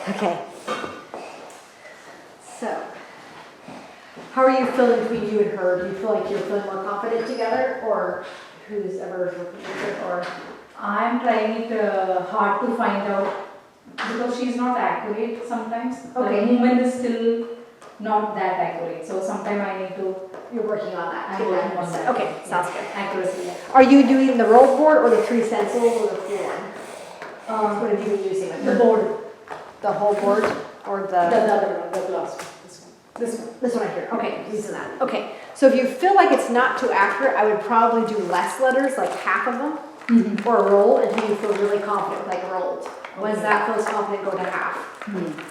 Okay. So, how are you feeling between you and her? Do you feel like you're feeling more confident together, or who's ever working with it, or? I'm trying it hard to find out because she's not accurate sometimes. Okay. The movement is still not that accurate. So sometimes I need to. You're working on that. I'm working on that. Okay, sounds good. Accuracy. Are you doing the roll board or the 3 stencils or the full one? What have you been using with The her? board. The whole board or The other one, the last one. This one. This one right here. Okay, using that. Okay, so if you feel like it's not too accurate, I would probably do less letters, like half of them, or a roll until you feel really confident, like rolled. Once that feels confident, go to half.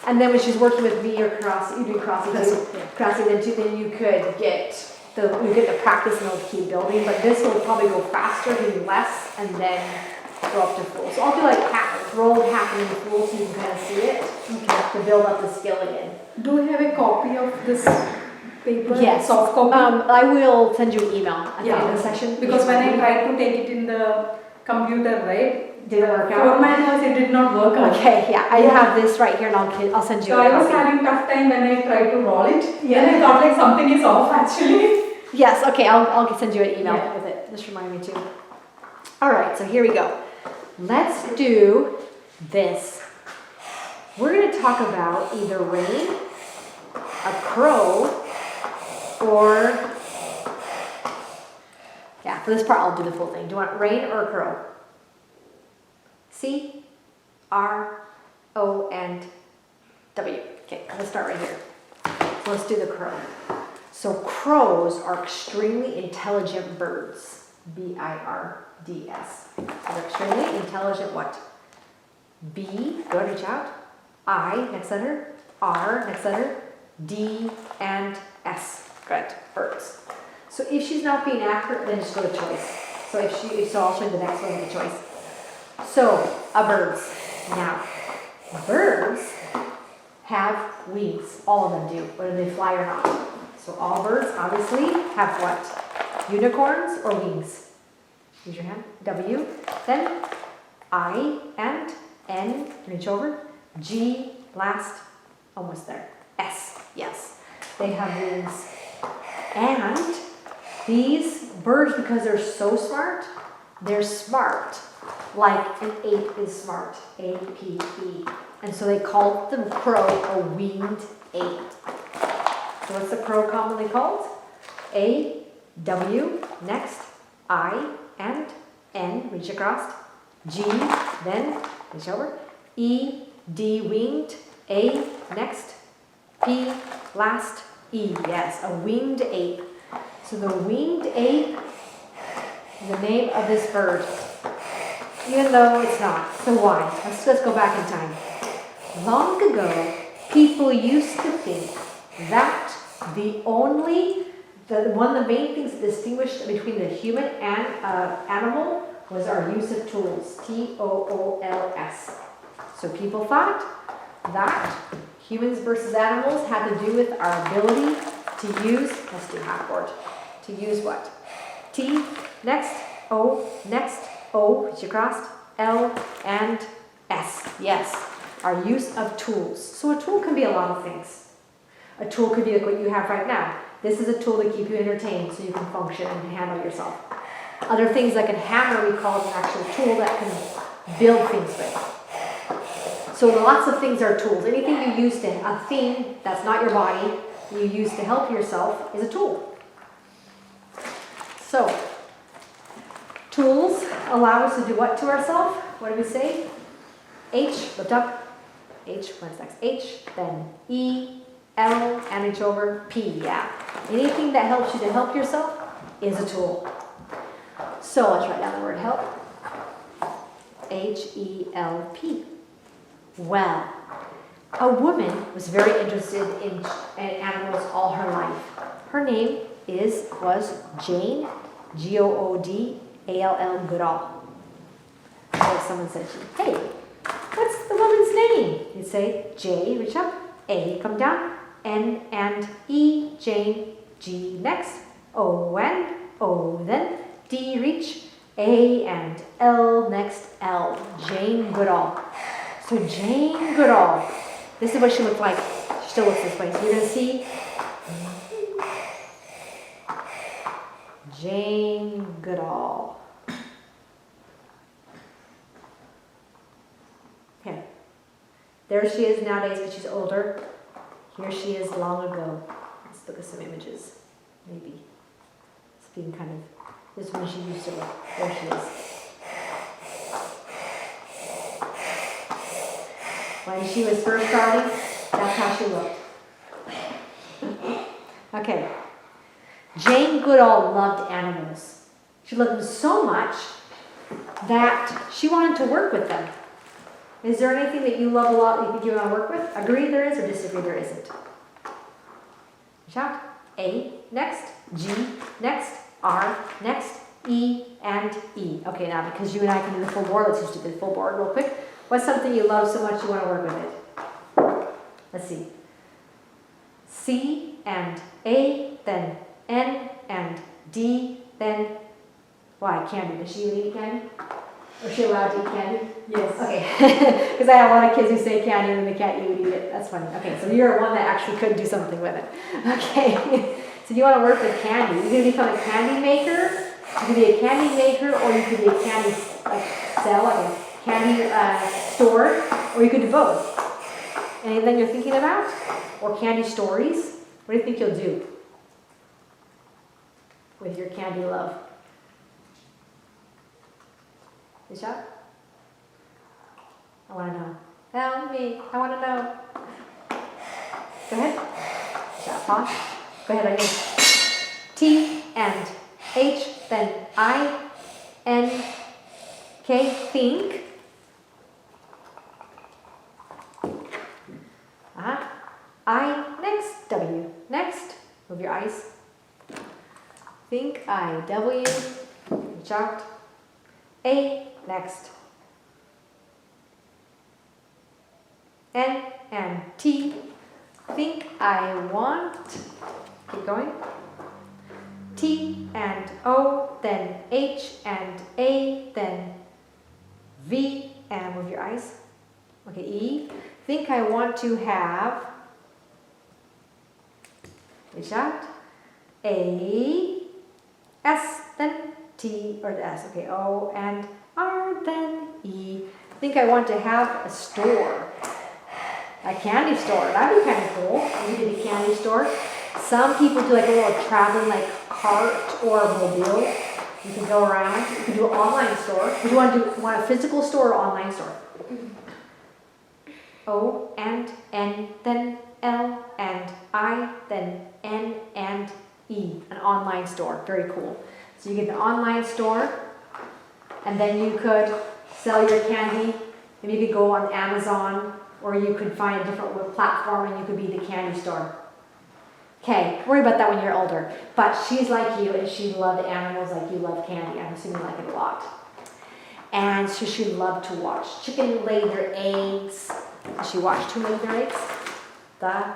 And then when she's working with me or cross, you do crossing too. Crossing then you could get the practice and it'll keep building. But this will probably go faster, do less, and then go up to full. So I'll do like half, rolled half and then full, so you can kind of see it to build up the skill again. Do we have a copy of this paper? Yes. Soft copy? I will send you an email at the end of the session. Because when I tried to take it in the computer, right? Didn't work out. Format was, it did not work out. Okay, yeah, I have this right here and I'll send you So a I was copy. having tough time when I tried to roll it. Yeah. And I thought like something is off actually. Yes, okay, I'll send you an email Yeah. with it. Just remind me too. All right, so here we go. Let's do this. We're going to talk about either rain, a crow, or, yeah, for this part I'll do the full thing. Do you want rain or a crow? C, R, O, and W. Okay, let's start right here. So let's do the crow. So crows are extremely intelligent birds. B-I-R-D-S. So they're extremely intelligent what? B, go ahead, reach out. I, next letter. R, next letter. D, and S. Good, birds. So if she's not being accurate, then just go to choice. So I'll show you the next one with the choice. So, birds. Now, birds have wings. All of them do, whether they fly or not. So all birds obviously have what? Unicorns or wings? Use your hand. W. Then I and N. Reach over. G. Last. Almost there. S. Yes. They have wings. And these birds, because they're so smart, they're smart. Like an ape is smart. A-P-E. And so they call the crow a winged ape. So what's the crow commonly called? A, W, next, I, and N, reach across. G, then, reach over. E, D, winged. A, next. P, last. E, yes, a winged ape. So the winged ape is the name of this bird. Even though it's not. So why? Let's go back in time. Long ago, people used to think that one of the main things that distinguished between the human and animal was our use of tools. T-O-O-L-S. So people thought that humans versus animals had to do with our ability to use, let's do half board, to use what? T, next, O, next, O, which you crossed, L, and S. Yes, our use of tools. So a tool can be a lot of things. A tool could be like what you have right now. This is a tool to keep you entertained so you can function and handle yourself. Other things like a hammer we call an actual tool that can build things with. So lots of things are tools. Anything you use to, a thing that's not your body, you use to help yourself is a tool. So, tools allow us to do what to ourselves? What do we say? H, lift up. H, what's next? H, then E, L, and reach over. P, yeah. Anything that helps you to help yourself is a tool. So let's write down the word help. H-E-L-P. Well, a woman was very interested in animals all her life. Her name was Jane, G-O-O-D-A-L-L Goodall. So someone said to you, hey, what's the woman's name? You'd say J, reach up, A, come down, N and E, Jane, G next, O and O then, D reach, A and L next, L, Jane Goodall. So Jane Goodall This is what she looked like. She still looks this way. So you're going to see Jane Goodall. Okay. There she is nowadays, but she's older. Here she is long ago. Let's look at some images. Maybe. It's being kind of, this is when she used to look. There she is. When she was first starting, that's how she looked. Okay. Jane Goodall loved animals. She loved them so much that she wanted to work with them. Is there anything that you love a lot that you think you want to work with? Agree there is or disagree there isn't? Shout. A, next. G, next. R, next. E, and E. Okay, now because you and I can do the full board, let's just do the full board real quick. What's something you love so much you want to work with it? Let's see. C and A, then N and D, then why? Candy. Does she even eat candy? Or is she allowed to eat candy? Yes. Okay. Because I have a lot of kids who say candy and then they can't even eat it. That's funny. Okay, so you're one that actually could do something with it. Okay. So you want to work with candy. You can become a candy maker. You could be a candy maker, or you could be a candy sell, like a candy store, or you could do both. Anything you're thinking about? Or candy stories? What do you think you'll do with your candy love? Good shot? I want to know. Help me. I want to know. Go ahead. Shot, pause. Go ahead on you. T and H, then I, N, K, think. I, next, W, next. Move your eyes. Think, I, W, shocked. A, next. N and T, think, I want. Keep going. T and O, then H and A, then V, and move your eyes. Okay, E, think I want to have. Reach out. A, S, then T, or the S, okay, O and R, then E. Think I want to have a store. A candy store, that'd be kind of cool. You did a candy store. Some people do like a little traveling like cart or a mobile. You can go around. You can do an online store. Would you want a physical store or online store? O and N, then L and I, then N and E. An online store. Very cool. So you get an online store, and then you could sell your candy. Maybe you could go on Amazon, or you could find a different platform and you could be the candy store. Okay, worry about that when you're older. But she's like you, and she loved animals like you love candy. I'm assuming you like it a lot. And so she loved to watch chicken lay their eggs. She watched who laid their eggs? The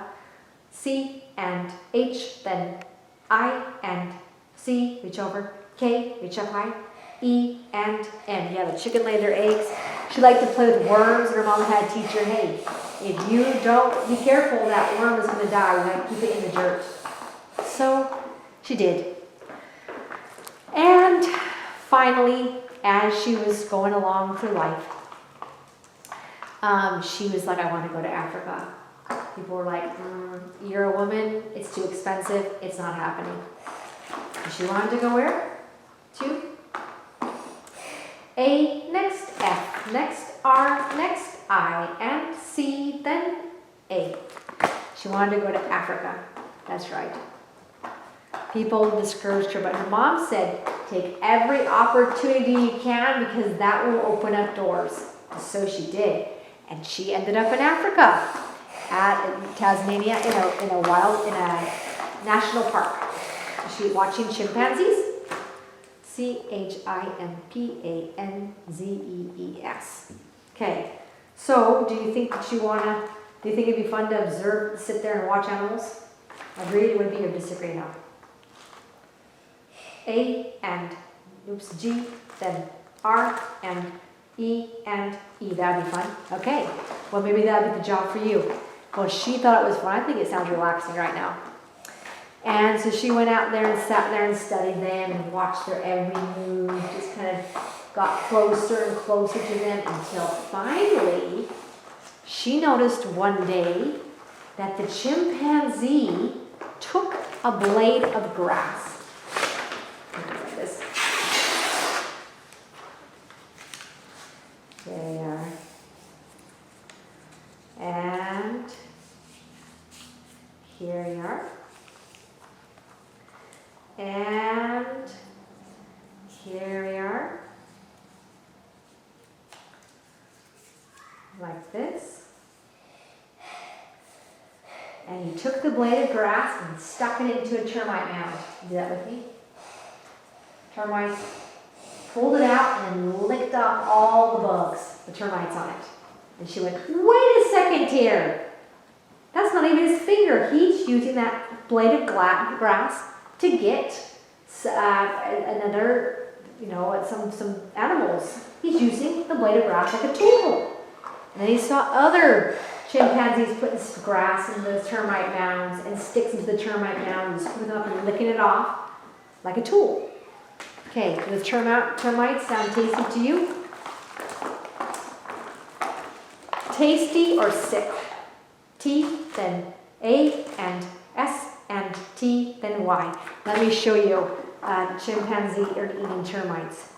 C and H, then I and C, reach over. K, reach up high. E and N. Yeah, the chicken laid their eggs. She liked to play with worms, and her mom had to teach her, hey, if you don't be careful, that worm is going to die. You have to keep it in the dirt. So she did. And finally, as she was going along through life, she was like, I want to go to Africa. People were like, you're a woman, it's too expensive, it's not happening. And she wanted to go where? To A, next, F, next, R, next, I, and C, then A. She wanted to go to Africa. That's right. People discouraged her, but her mom said, take every opportunity you can because that will open up doors. So she did. And she ended up in Africa, at Tasmania, in a national park. She was watching chimpanzees. Chimpanzees. Okay, so do you think it'd be fun to observe, sit there and watch animals? Agree it would be, or disagree now? A and, G, then R and E and E, that'd be fun. Okay, well maybe that'd be the job for you. Well, she thought it was fun. I think it sounds relaxing right now. And so she went out there and sat there and studied them and watched their every move, just kind of got closer and closer to them until finally she noticed one day that the chimpanzee took a blade of grass. Like this. There they are. And here we are. And here we are. Like this. And he took the blade of grass and stuck it into a termite mound. Do that with me. Termites. Pulled it out and licked off all the bugs, the termites on it. And she went, wait a second here. That's not even his finger. He's using that blade of grass to get another, some animals. He's using the blade of grass like a tool. And then he saw other chimpanzees putting grass into the termite mounds and sticks into the termite mounds, putting them up and licking it off like a tool. Okay, does termites sound tasty to you? Tasty or sick? T, then A, and S, and T, then Y. Let me show you chimpanzee eating termites.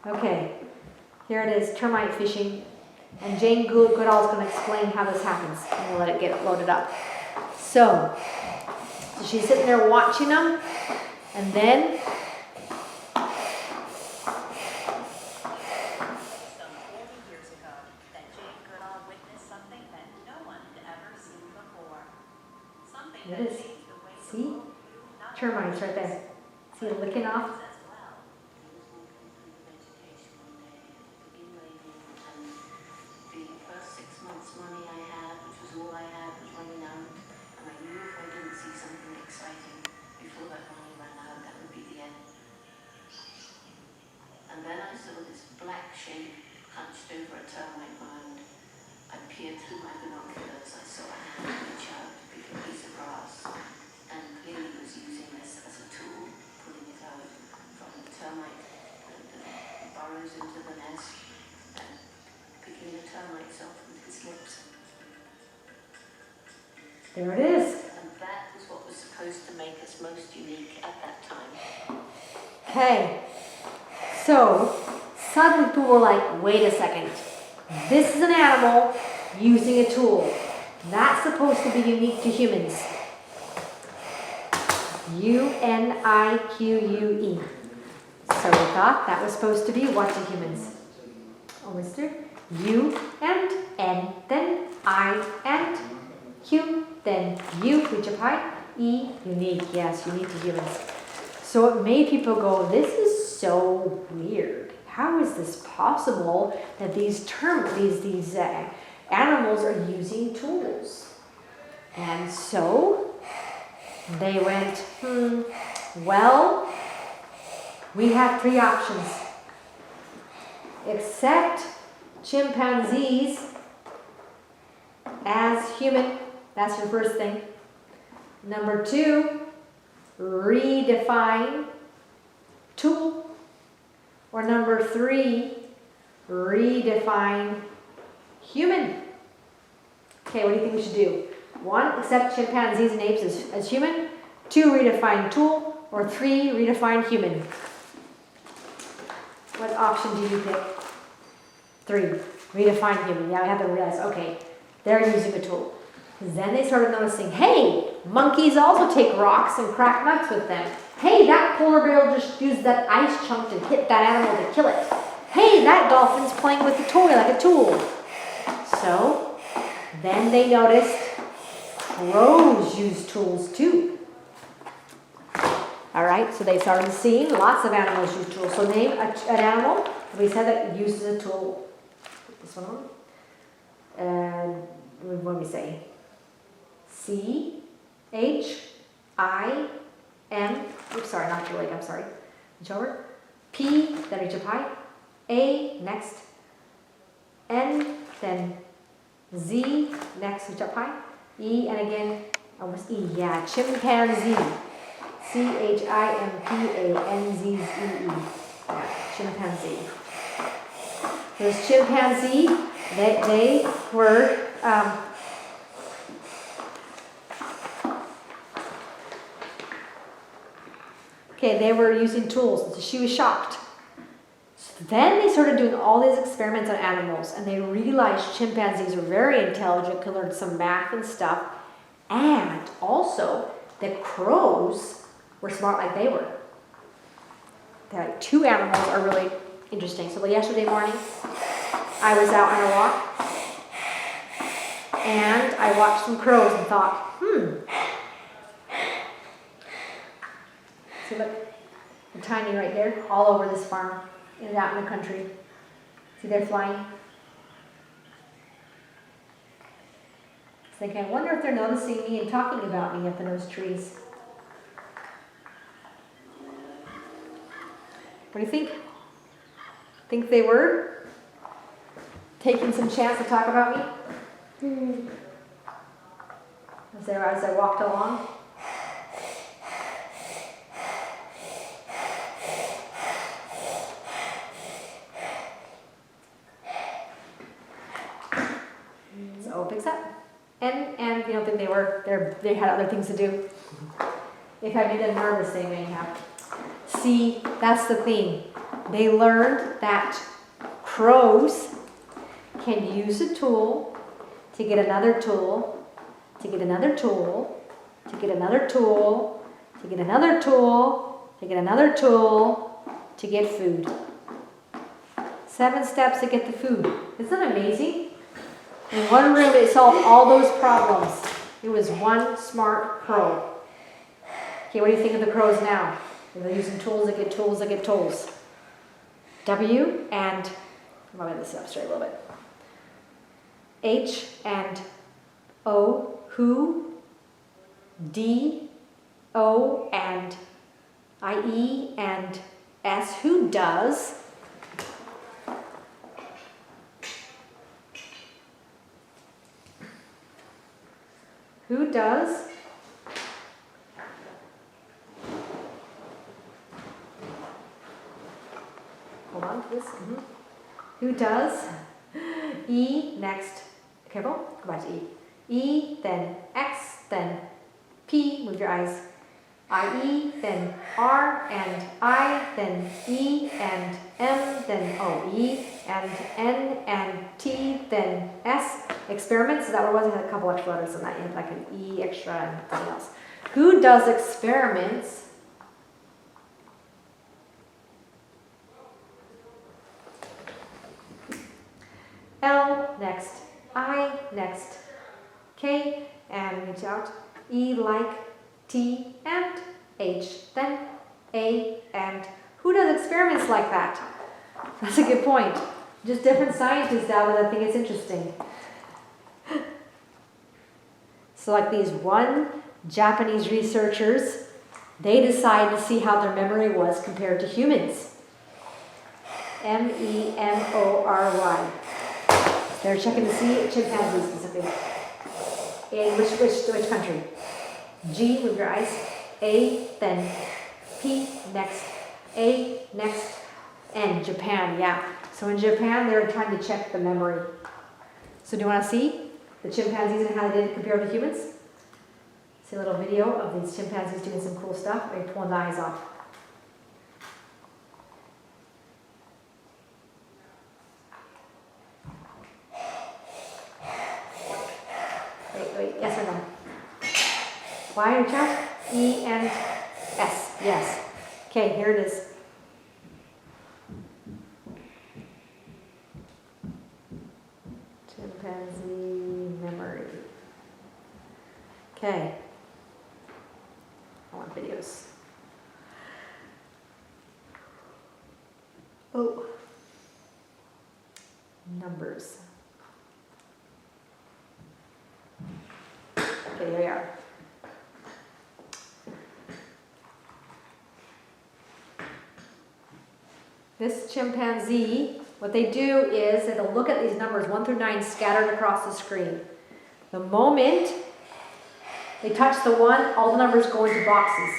Okay, here it is, termite fishing. And Jane Goodall is going to explain how this happens. I'm going to let it get loaded up. So she's sitting there watching them, and then it is. See? Termites right there. See it licking off? There it is. And that was what was supposed to make us most unique at that time. Okay. So, suddenly people were like, wait a second. This is an animal using a tool. That's supposed to be unique to humans. U-N-I-Q-U-E. So we thought that was supposed to be what to humans? Oh, mister? U and N, then I and Q, then U, reach up high, E, unique. Yes, unique to humans. So it made people go, this is so weird. How is this possible that these animals are using tools? And so they went, well, we have three options. Accept chimpanzees as human. That's your first thing. Number two, redefine tool. Or number three, redefine human. Okay, what do you think we should do? One, accept chimpanzees and apes as human. Two, redefine tool. Or three, redefine human. What option do you pick? Three, redefine human. Yeah, we have to realize, okay, they're using a tool. Because then they started noticing, hey, monkeys also take rocks and crack nuts with them. Hey, that polar bear just used that ice chunk to hit that animal to kill it. Hey, that dolphin's playing with a toy like a tool. So, then they noticed crows use tools too. Alright, so they started seeing lots of animals use tools. So name an animal, we said that uses a tool. Put this one on. And what do we say? C, H, I, M, oops, sorry, not your leg, I'm sorry. Reach over. P, then reach up high. A, next. N, then Z, next, reach up high. E, and again, almost E, yeah, chimpanzee. chimpanzee. Yeah, chimpanzee. There's chimpanzee. They were okay. They were using tools. So she was shocked. So then they started doing all these experiments on animals, and they realized chimpanzees were very intelligent, could learn some math and stuff, and also that crows were smart like they were. They're like, two animals are really interesting. So yesterday morning, I was out on a walk, and I watched some crows and thought, see, look, they're tiny right there, all over this farm, and out in the country. See, they're flying. Thinking, I wonder if they're noticing me and talking about me up in those trees. What do you think? Think they were taking some chance to talk about me? As I walked along? So it picks up. And you don't think they were, they had other things to do. If I made them nervous, they may have. See, that's the thing. They learned that crows can use a tool to get another tool, to get another tool, to get another tool, to get another tool, to get another tool, to get food. 7 steps to get the food. Isn't that amazing? In one room, it solved all those problems. It was one smart crow. Okay, what do you think of the crows now? They're using tools that get tools that get tools. W and, I'm going to this up straight a little bit. H and O, who. D, O and I-E and S, who does. Who does? Hold on to this. Who does? E, next. Careful. Go back to E. E, then X, then P. Move your eyes. I-E, then R, and I, then E, and M, then O. E, and N, and T, then S. Experiments, is that what it was? It had a couple extra letters in that. You had like an E extra and something else. Who does experiments? L, next. I, next. K, and reach out. E, like. T, and H, then A, and who does experiments like that? That's a good point. Just different scientists out there that think it's interesting. So like these one Japanese researchers, they decided to see how their memory was compared to humans. MEMORY. They're checking to see chimpanzees specifically. In which country? G, move your eyes. A, then P, next. A, next. N, Japan, yeah. So in Japan, they're trying to check the memory. So do you want to see the chimpanzees and how they did it compared to humans? See a little video of these chimpanzees doing some cool stuff. They're pulling the eyes off. Wait, yes or no? Y, reach out. E and S, yes. Okay, here it is. Chimpanzee memory. Okay. I want videos. Oh. Numbers. Okay, here we are. this chimpanzee, what they do is they'll look at these numbers 1 through 9 scattered across the screen. The moment they touch the 1, all the numbers go into boxes.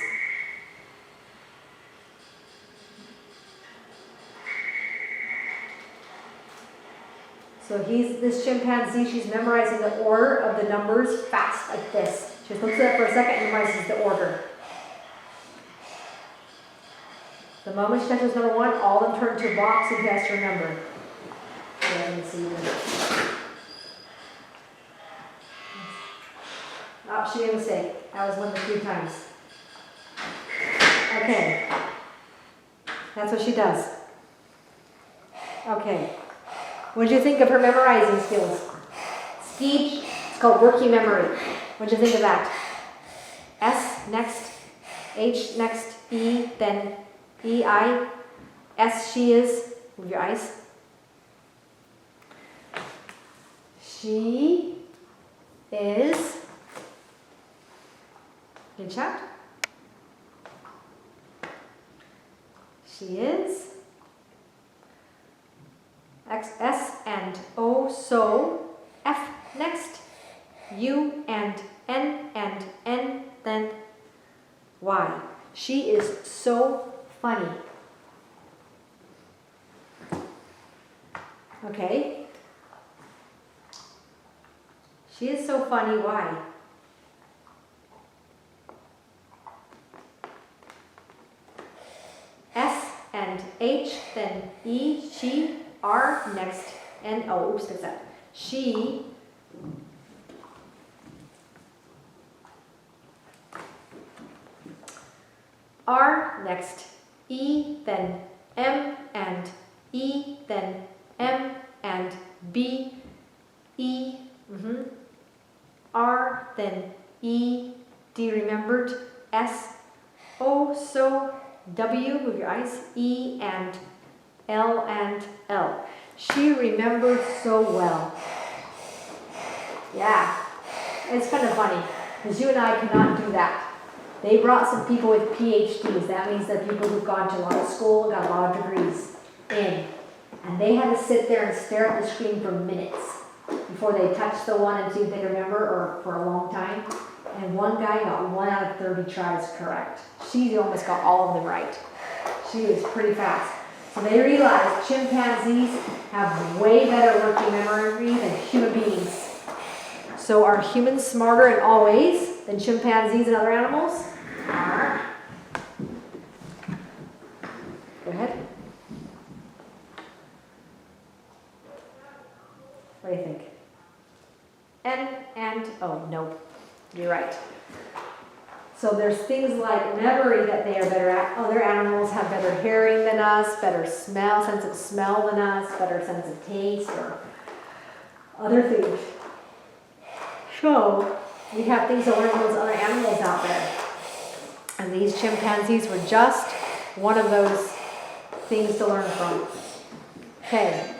So this chimpanzee, she's memorizing the order of the numbers fast like this. She just looks at it for a second and memorizes the order. The moment she touches number 1, all of them turn to a box and she has to remember. Yeah, let me see this. Oh, she made a mistake. That was 1 to 3 times. Okay. That's what she does. Okay. What did you think of her memorizing skills? Speech, it's called working memory. What did you think of that? S next, H next, E, then E, I, S, she is. Move your eyes. She is. Good chat. She is. X, S and O, so. F next. U and N, then Y. She is so funny. Okay. She is so funny. Why? S and H, then E, she, R, next, N, oh, oops, fix that. She R, next, E, then M, and E, then M, and B, E, R, then E, D, remembered, S, O, so, W, move your eyes, E, and L. She remembered so well. Yeah, it's kind of funny, because you and I cannot do that. They brought some people with PhDs. That means they're people who've gone to a lot of school and got a lot of degrees in. And they had to sit there and stare at the screen for minutes before they touched the 1 and see if they remember, or for a long time. And one guy got 1 out of 30 tries correct. She almost got all of them right. She was pretty fast. So they realized chimpanzees have way better working memory than human beings. So are humans smarter in all ways than chimpanzees and other animals? Go ahead. What do you think? N and O, no, you're right. So there's things like memory that they are better at. Other animals have better hearing than us, better smell, sense of smell than us, better sense of taste, or other things. So we have things to learn from those other animals out there. And these chimpanzees were just one of those things to learn from. Okay,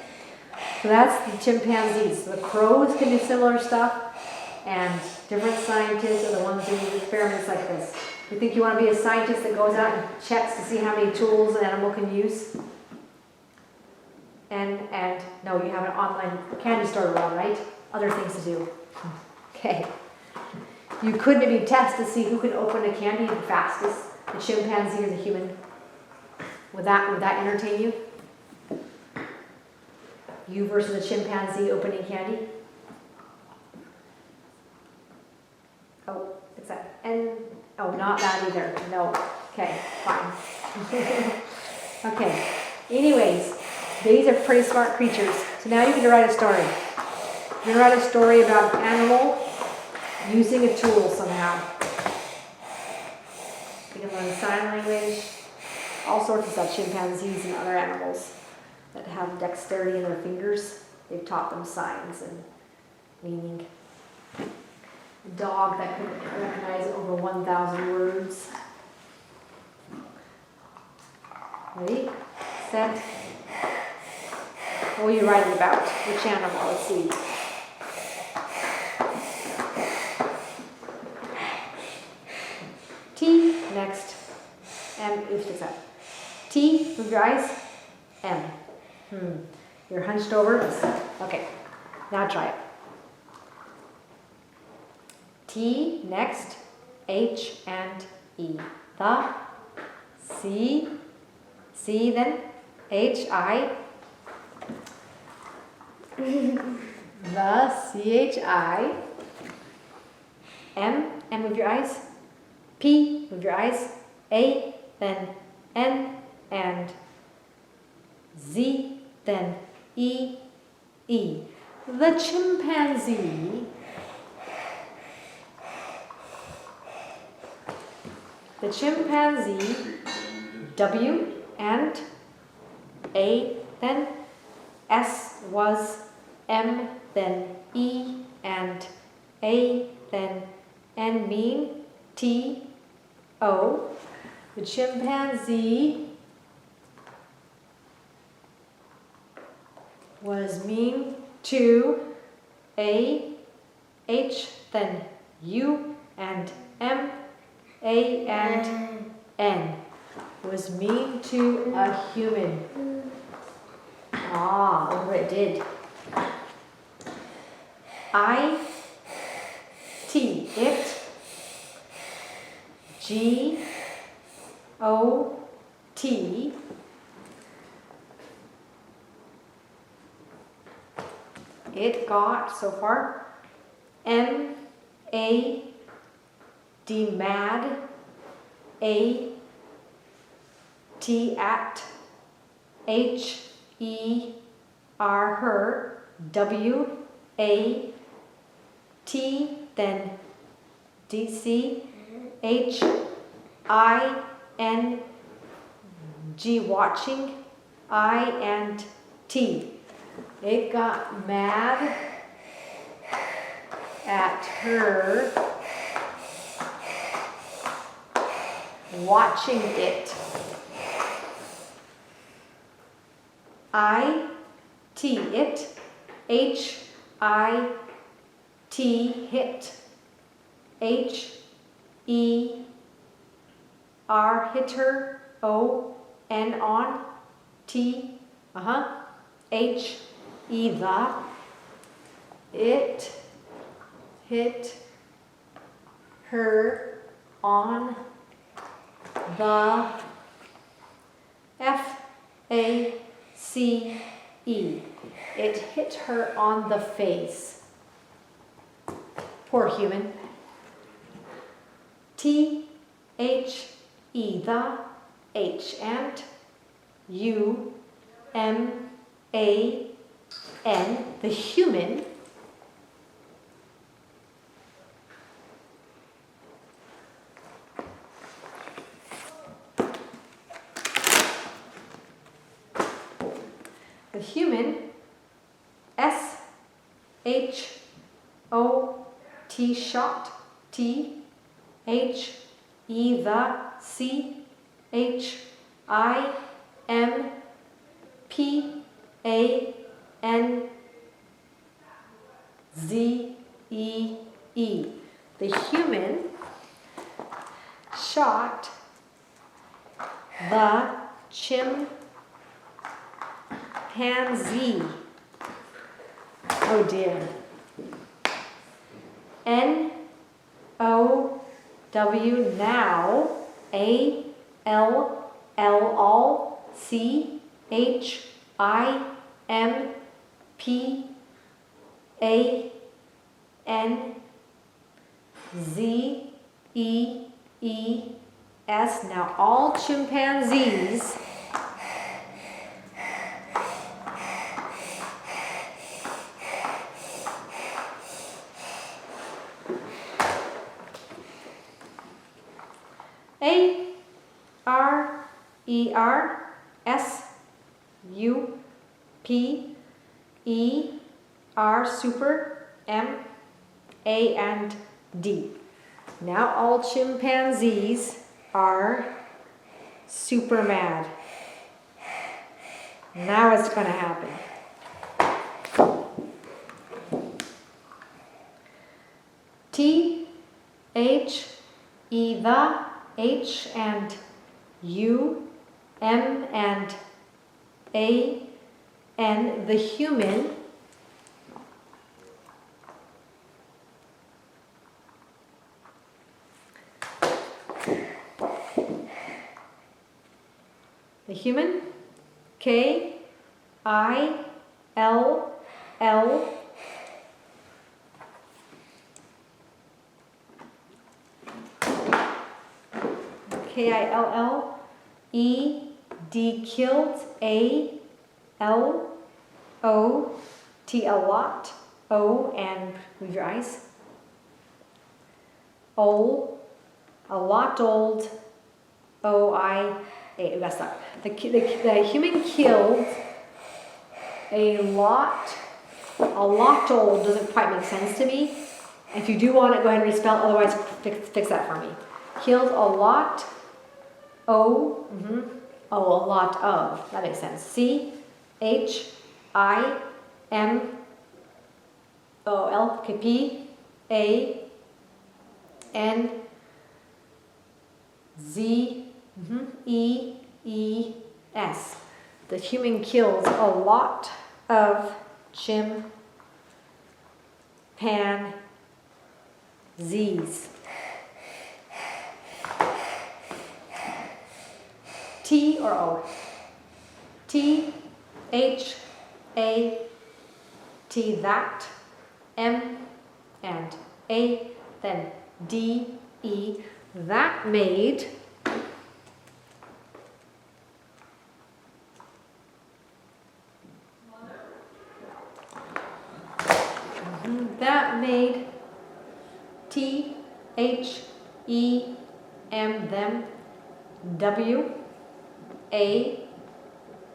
so that's the chimpanzees. The crows can do similar stuff, and different scientists are the ones doing experiments like this. You think you want to be a scientist that goes out and checks to see how many tools an animal can use? And no, you have an online candy store around, right? Other things to do. Okay. You could maybe test to see who can open a candy the fastest, a chimpanzee or the human. Would that entertain you? You versus a chimpanzee opening candy? Oh, it's that. And, oh, not that either. No. Okay, fine. Okay. Anyways, these are pretty smart creatures. So now you can write a story. You're going to write a story about an animal using a tool somehow. You can learn sign language, all sorts of stuff, chimpanzees and other animals that have dexterity in their fingers. They've taught them signs and meaning. A dog that can recognize over 1,000 words. Ready? Set. What are you writing about? Which animal? Let's see. T, next. M, oops, fix that. T, move your eyes. M. You're hunched over. Okay, now try it. T next, H and E. The C, C then H I. The CHI. M, and move your eyes. P, move your eyes. A, then N, and Z, then E, E. The chimpanzee. The chimpanzee, W and A, then S was M, then E, and A, then N, mean T, O. The chimpanzee was mean to A, H, then U, and M, A, and N. Was mean to a human. Ah, look what it did. I, T, it. G, O, T. It got, so far, M, A, D, mad, A, T, at, H, E, R, her, W, A, T, then D, C, H, I, N, G, watching, I, and T. It got mad at her watching it. I, T, it. H, I, T, hit. H, E, R, hit her. O, N, on. T, H, E, the. It hit her on the F, A, C, E. It hit her on the face. Poor human. T, H, E, the, H, and U, M, A, N, the human. The human, S, H, O, T, shot, T, H, E, the, C, H, I, M, P, A, N, Z, E, E. The human shot the chimpanzee. Oh dear. N, O, W, now. A, L, L, all. C, H, I, M, P, A, N, Z, E, E, S. Now all chimpanzees A, R, E, R, S, U, P, E, R, super, M, A, and D. Now all chimpanzees are super mad. Now what's going to happen? T, H, E, the, H, and U, M, and A, N, the human. The human, K, I, L, L, K-I-L-L, E, D, killed, A, L, O, T, a lot, O, and move your eyes. Old, a lot old, O, I, A, that's not. The human killed a lot old doesn't quite make sense to me. If you do want it, go ahead and respell, otherwise fix that for me. Killed a lot, O, oh, a lot of, that makes sense. C, H, I, M, O, L, K, P, A, N, Z, E, E, S. The human kills a lot of chimpanzees. T or O? T, H, A, T, that, M, and A, then D, E, that made T, H, E, M, them, W, A,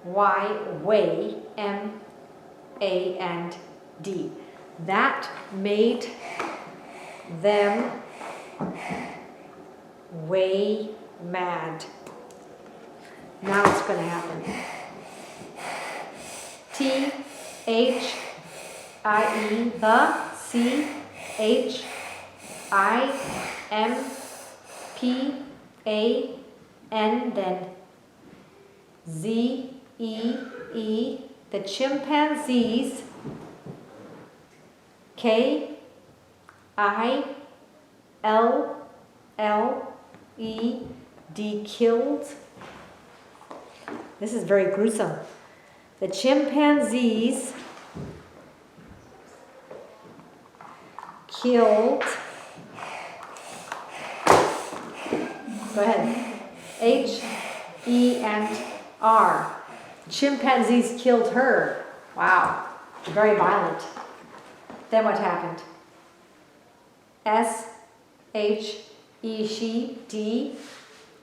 Y, way, M, A, and D. That made them way mad. Now it's going to happen. T, H, I, E, the, C, H, I, M, P, A, N, then Z, E, E, the chimpanzees, K, I, L, L, E, D, killed. This is very gruesome. The chimpanzees killed, go ahead, H, E, and R. Chimpanzees killed her. Wow, very violent. Then what happened? S, H, E, she, D,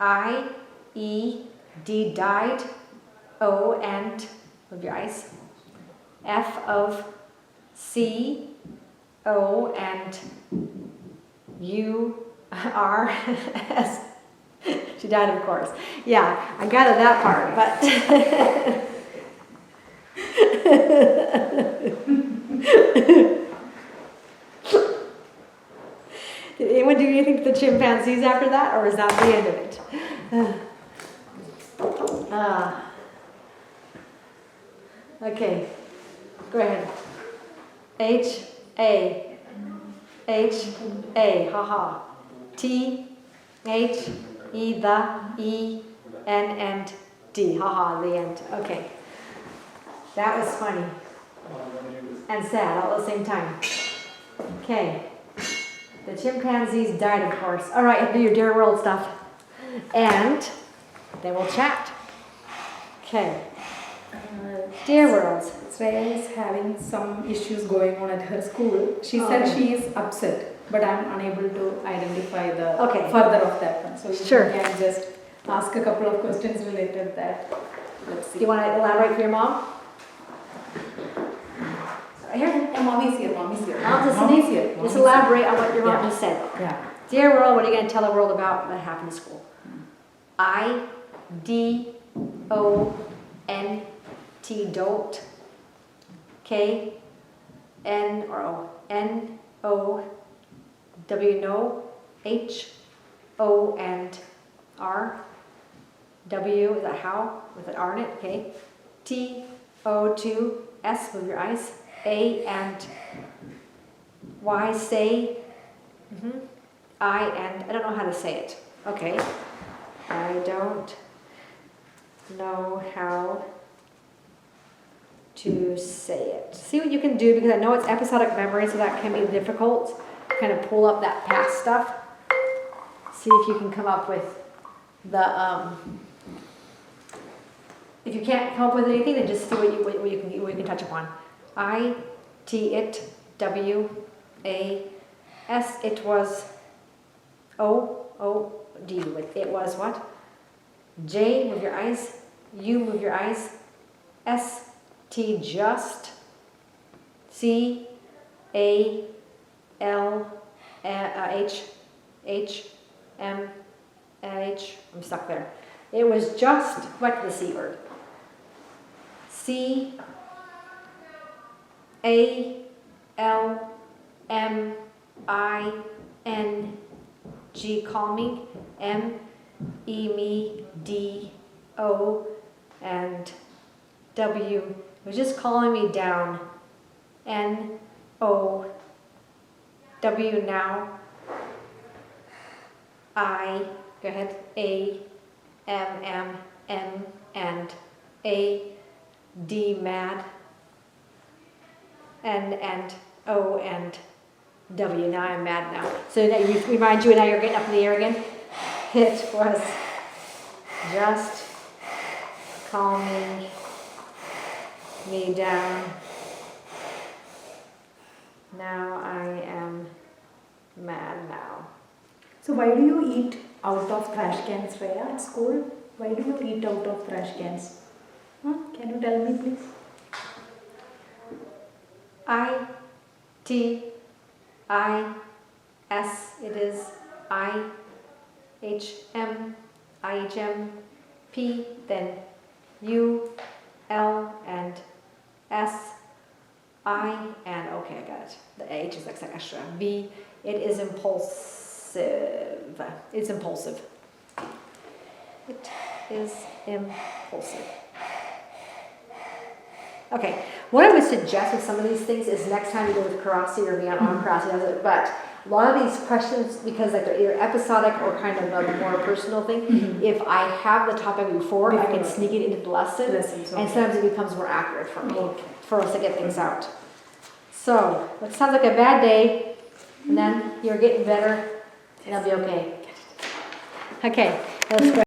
I, E, D, died, O, and, move your eyes, F of C, O, and U, R, S. She died, of course. Yeah, I gathered that part, but did anyone do anything to the chimpanzees after that, or is that the end of it? Okay, go ahead. H, A, haha. T, H, E, the, E, N, and D, haha, the end. Okay. That was funny. And sad all at the same time. Okay. The chimpanzees died, of course. All right, do your Dear World stuff. And then we'll chat. Okay. Dear World. Sreya is having some issues going on at her school. She said she is upset, but I'm unable to identify the further of that one. So you can just ask a couple of questions related to that. Let's see. Do you want to elaborate for your mom? Here. Yeah, mommy's here. Mommy's here. Just elaborate on what your mom just said. Yeah. Dear world, what are you going to tell the world about what happened in school? I, D, O, N, T, don't. K, N, or O, N, O, W, no. H, O, and R. W, is that how? With an R in it, okay. T, O, 2, S, move your eyes. A and Y, say. I and, I don't know how to say it. Okay. I don't know how to say it. See what you can do, because I know it's episodic memory, so that can be difficult. Kind of pull up that past stuff. See if you can come up with the, if you can't come up with anything, then just see what you can touch upon. I, T, it, W, A, S, it was, O, D, with it was what? J, move your eyes. U, move your eyes. S, T, just. C, A, L, H, M, H. I'm stuck there. It was just, what, the C word? C, A, L, M, I, N, G, calming. M, E, me, D, O, and W. It was just calling me down. N, O, W, now. I, go ahead. A, M, and A, D, mad. And O, and W. Now I'm mad now. So that remind you, now you're getting up in the air again. It was just calming me down. Now I am mad now. So why do you eat out of trash cans, Sreya, at school? Why do you eat out of trash cans? Can you tell me, please? I, T, I, S, it is I, H, M, P, then U, L, and S, I, and okay, I got it. The H is like extra. V, it is impulsive. It's impulsive. It is impulsive. Okay, what I would suggest with some of these things is next time you go with karate or beyond karate does it, but a lot of these questions, because like they're either episodic or kind of a more personal thing, if I have the topic before, I can sneak it into the lesson, and sometimes it becomes more accurate for me, for us to get things out. So, it sounds like a bad day, and then you're getting better, and it'll be okay. Okay, let's go.